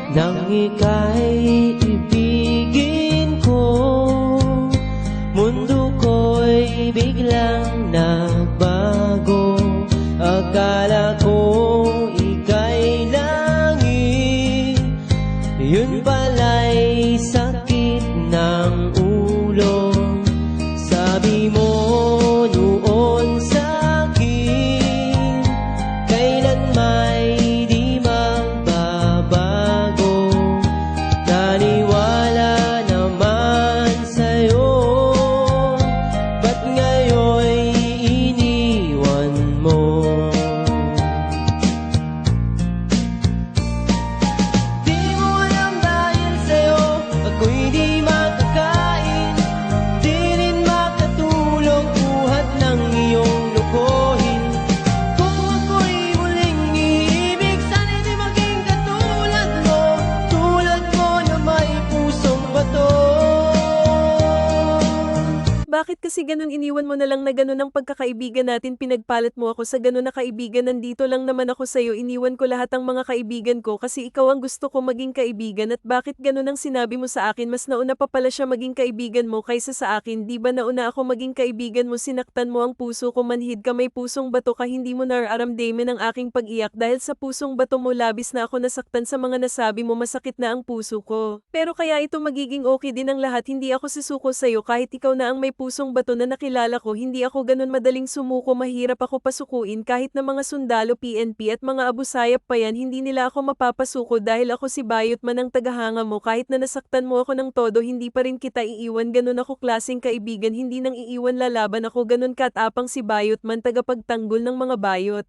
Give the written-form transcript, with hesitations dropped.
Nang ika'y ibigin ko, mundo ko'y biglang nagbago. Akala ko ika'y langit, yun pala'y sakit ng ulo. Sabi mo noon sa'kin, kailan may di magbabago. Naniwala naman sa'yo, ba't ngayon'y iniwan mo? Di mo alam dahil sa'yo ako'y di makakain, di rin makatulong buhat ng iyong lokohin. Kung ako'y muling iibig, sana'y di maging katulad mo, tulad mo na may pusong bato. Bakit kasi ganun iniwan mo na lang na ganun ang pagkakaibigan natin, pinagpalit mo ako sa ganun na kaibigan, nandito lang naman ako sa'yo, iniwan ko lahat ang mga kaibigan ko kasi ikaw ang gusto ko maging kaibigan, at bakit ganun ang sinabi mo sa akin, mas nauna pa pala siya maging kaibigan mo kaysa sa akin, di ba nauna ako maging kaibigan mo, sinaktan mo ang puso ko, manhid ka, may pusong bato ka, hindi mo nararamdaman ang aking pag-iyak dahil sa pusong bato mo, labis na ako nasaktan sa mga nasabi mo, masakit na ang puso ko. Pero kaya ito magiging okay din ang lahat, hindi ako susuko sa'yo kahit ikaw na ang may pusong bato na nakilala ko, hindi ako ganun madaling sumuko, mahirap ako pasukuin kahit na mga sundalo, PNP at mga abusayap pa yan, hindi nila ako mapapasuko dahil ako si Bayot Man ang tagahanga mo, kahit na nasaktan mo ako ng todo, hindi pa rin kita iiwan, ganun ako klaseng kaibigan, hindi nang iiwan, lalaban ako, ganun katapang si Bayot Man, tagapagtanggol ng mga bayot.